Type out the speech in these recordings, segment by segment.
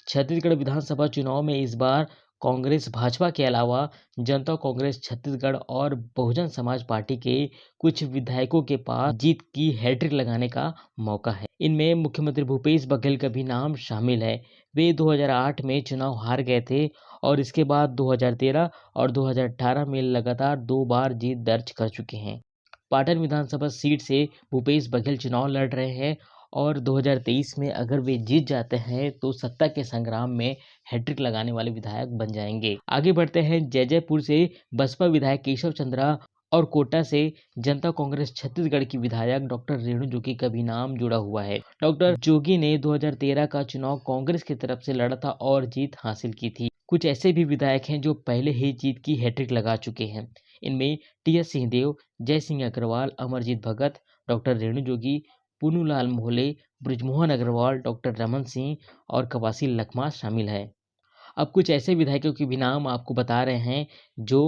छत्तीसगढ़ विधानसभा चुनाव में इस बार कांग्रेस भाजपा के अलावा जनता कांग्रेस छत्तीसगढ़ और बहुजन समाज पार्टी के कुछ विधायकों के पास जीत की हैट्रिक लगाने का मौका है। इनमें मुख्यमंत्री भूपेश बघेल का भी नाम शामिल है। वे 2008 में चुनाव हार गए थे और इसके बाद 2013 और 2018 में लगातार 2 बार जीत दर्ज कर चुके हैं। पाटन विधानसभा सीट से भूपेश बघेल चुनाव लड़ रहे हैं और 2023 में अगर वे जीत जाते हैं तो सत्ता के संग्राम में हैट्रिक लगाने वाले विधायक बन जाएंगे। आगे बढ़ते हैं। जैजैपुर से बसपा विधायक केशव चंद्रा और कोटा से जनता कांग्रेस छत्तीसगढ़ की विधायक डॉक्टर रेणु जोगी का भी नाम जुड़ा हुआ है। डॉक्टर जोगी ने 2013 का चुनाव कांग्रेस की तरफ से लड़ा था और जीत हासिल की थी। कुछ ऐसे भी विधायक हैं जो पहले ही जीत की हैट्रिक लगा चुके हैं। इनमें टी.एस. सिंहदेव, जय सिंह अग्रवाल, अमरजीत भगत, डॉक्टर रेणु जोगी, पुन्नूलाल मोहले, बृजमोहन अग्रवाल, डॉक्टर रमन सिंह और कवासी लखमा शामिल है। अब कुछ ऐसे विधायकों के भी नाम आपको बता रहे हैं जो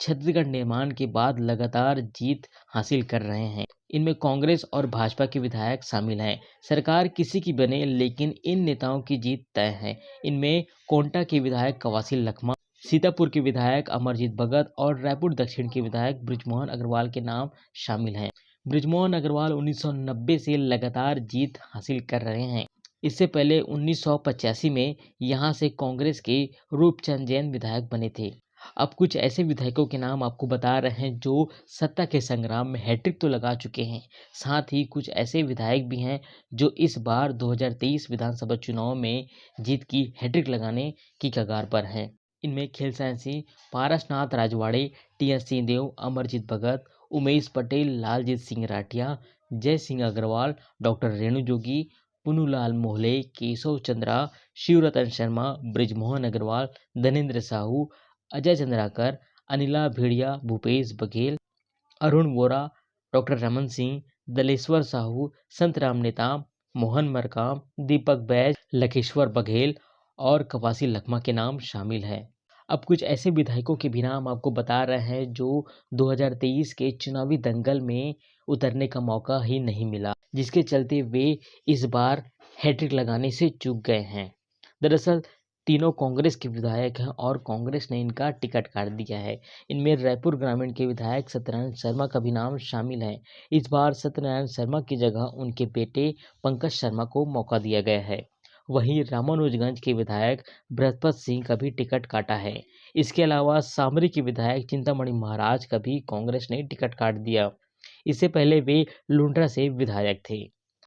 छत्तीसगढ़ निर्माण के बाद लगातार जीत हासिल कर रहे हैं। इनमें कांग्रेस और भाजपा के विधायक शामिल हैं। सरकार किसी की बने लेकिन इन नेताओं की जीत तय है। इनमें कोंटा के विधायक कवासी लखमा, सीतापुर के विधायक अमरजीत भगत और रायपुर दक्षिण के विधायक बृजमोहन अग्रवाल के नाम शामिल हैं। बृजमोहन अग्रवाल 1990 से लगातार जीत हासिल कर रहे हैं। इससे पहले 1985 में यहां से कांग्रेस के रूपचंद जैन विधायक बने थे। अब कुछ ऐसे विधायकों के नाम आपको बता रहे हैं जो सत्ता के संग्राम में हैट्रिक तो लगा चुके हैं, साथ ही कुछ ऐसे विधायक भी हैं जो इस बार 2023 विधानसभा चुनाव में जीत की हैट्रिक लगाने की कगार पर हैं। इनमें खेलसाय सिंह, पारसनाथ राजवाड़े, टी.एस. सिंहदेव, अमरजीत भगत, उमेश पटेल, लालजीत सिंह राठिया, जय सिंह अग्रवाल, डॉक्टर रेणु जोगी, पुन्नूलाल मोहले, केशव चंद्रा, शिवरतन शर्मा, बृजमोहन अग्रवाल, धनेन्द्र साहू, अजय चंद्राकर, अनिला भेड़िया, भूपेश बघेल, अरुण वोरा, डॉक्टर रमन सिंह, दलेश्वर साहू, संतराम नेताम, मोहन मरकाम, दीपक बैज, लखेश्वर बघेल और कवासी लखमा के नाम शामिल हैं। अब कुछ ऐसे विधायकों के भी नाम आपको बता रहे हैं जो 2023 के चुनावी दंगल में उतरने का मौका ही नहीं मिला, जिसके चलते वे इस बार हैट्रिक लगाने से चूक गए हैं। दरअसल तीनों कांग्रेस के विधायक हैं और कांग्रेस ने इनका टिकट काट दिया है। इनमें रायपुर ग्रामीण के विधायक सत्यनारायण शर्मा का भी नाम शामिल है। इस बार सत्यनारायण शर्मा की जगह उनके बेटे पंकज शर्मा को मौका दिया गया है। वहीं रामानुजगंज के विधायक बृहस्पत सिंह का भी टिकट काटा है। इसके अलावा सामरी के विधायक चिंतामणि महाराज का भी कांग्रेस ने टिकट काट दिया। इससे पहले वे लुंड्रा से विधायक थे।